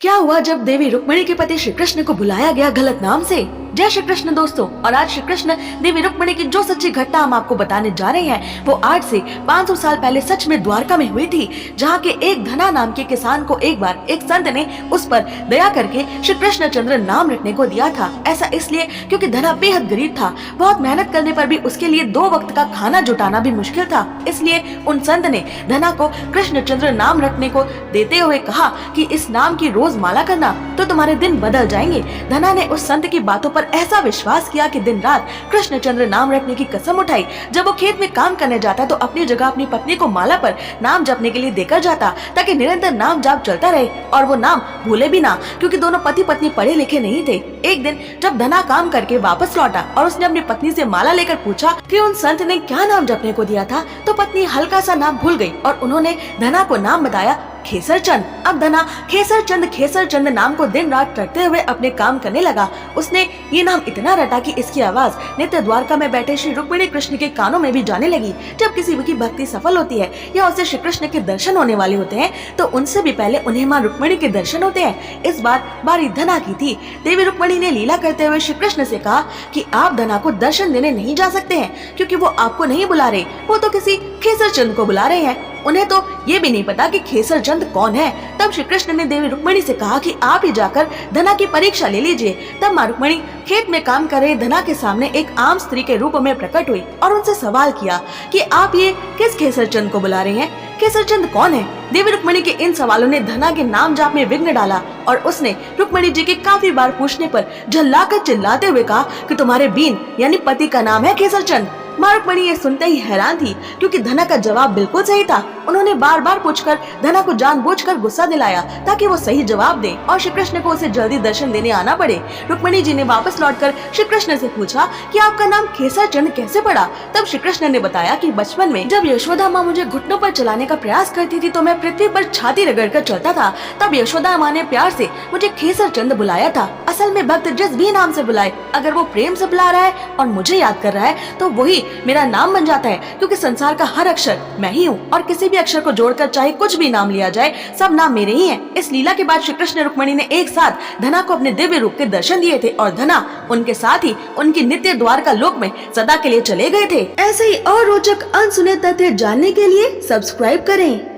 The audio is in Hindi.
क्या हुआ जब देवी रुक्मिणी के पति श्री कृष्ण को बुलाया गया गलत नाम से? जय श्री कृष्ण दोस्तों, और आज श्री कृष्ण देवी रुक्मिणी की जो सच्ची घटना हम आपको बताने जा रहे हैं वो आज से 500 साल पहले सच में द्वारका में हुई थी, जहाँ के एक धना नाम के किसान को एक बार एक संत ने उस पर दया करके श्री कृष्ण चंद्र नाम रखने को दिया था। ऐसा इसलिए क्योंकि धना बेहद गरीब था, बहुत मेहनत करने पर भी उसके लिए 2 वक्त का खाना जुटाना भी मुश्किल था। इसलिए उन संत ने धना को कृष्ण चंद्र नाम रखने को देते हुए कहा कि इस नाम की रोज माला करना तो तुम्हारे दिन बदल जाएंगे। धना ने उस संत की बातों पर ऐसा विश्वास किया कि दिन रात कृष्ण चंद्र नाम रखने की कसम उठाई। जब वो खेत में काम करने जाता तो अपनी जगह अपनी पत्नी को माला पर नाम जपने के लिए देकर जाता, ताकि निरंतर नाम जाप चलता रहे और वो नाम भूले भी ना, क्योंकि दोनों पति पत्नी पढ़े लिखे नहीं थे। एक दिन जब धना काम करके वापस लौटा और उसने अपनी पत्नी से माला लेकर पूछा कि उन संत ने क्या नाम जपने को दिया था, तो पत्नी हल्का सा नाम भूल गई और उन्होंने धना को नाम बताया खेसर चंद। अब धना खेसर चंद नाम को दिन रात रटते हुए अपने काम करने लगा। उसने ये नाम इतना रटा कि इसकी आवाज नित्य द्वारका में बैठे श्री रुक्मिणी कृष्ण के कानों में भी जाने लगी। जब किसी की भक्ति सफल होती है या उसे श्री कृष्ण के दर्शन होने वाले होते हैं तो उनसे भी पहले उन्हें माँ रुक्मिणी के दर्शन होते हैं। इस बार बारी धना की थी। देवी रुक्मिणी ने लीला करते हुए श्री कृष्ण से कहा कि आप धना को दर्शन देने नहीं जा सकते हैं, क्योंकि वो आपको नहीं बुला रहे, वो तो किसी खेसर चंद को बुला रहे हैं। उन्हें तो ये भी नहीं पता कि खेसर चंद कौन है। तब श्री कृष्ण ने देवी रुक्मिणी से कहा कि आप ही जाकर धना की परीक्षा ले लीजिए। तब माँ रुक्मिणी खेत में काम कर रहे धना के सामने एक आम स्त्री के रूप में प्रकट हुई और उनसे सवाल किया कि आप ये किस खेसर चंद को बुला रहे हैं? खेसर चंद कौन है? देवी रुक्मिणी के इन सवालों ने धना के नाम जाप में विघ्न डाला और उसने रुक्मिणी जी के काफी बार पूछने पर झल्लाकर चिल्लाते हुए कहा कि तुम्हारे बीन यानी पति का नाम है खेसर चंद। माँ रुक्मिणी ये सुनते ही हैरान थी, क्योंकि धना का जवाब बिल्कुल सही था। उन्होंने बार बार पूछकर धना को जानबूझकर गुस्सा दिलाया ताकि वो सही जवाब दे और श्री कृष्ण को उसे जल्दी दर्शन देने आना पड़े। रुक्मिणी जी ने वापस लौटकर श्री कृष्ण से पूछा कि आपका नाम खेसर चंद कैसे पड़ा? तब श्री कृष्ण ने बताया कि बचपन में जब यशोदा माँ मुझे घुटनों पर चलाने का प्रयास करती थी तो मैं पृथ्वी पर छाती रगड़कर चलता था। तब यशोदा माँ ने प्यार से मुझे खेसर चंद बुलाया था। असल में भक्त जिस भी नाम से बुलाए, अगर वो प्रेम से बुला रहा है और मुझे याद कर रहा है तो वही मेरा नाम बन जाता है, क्योंकि संसार का हर अक्षर मैं ही हूँ और किसी भी अक्षर को जोड़कर चाहे कुछ भी नाम लिया जाए, सब नाम मेरे ही हैं। इस लीला के बाद श्री कृष्ण रुक्मिणी ने एक साथ धना को अपने दिव्य रूप के दर्शन दिए थे और धना उनके साथ ही उनकी नित्य द्वारका लोक में सदा के लिए चले गए थे। ऐसे ही और रोचक अनसुने तथ्य जानने के लिए सब्सक्राइब करें।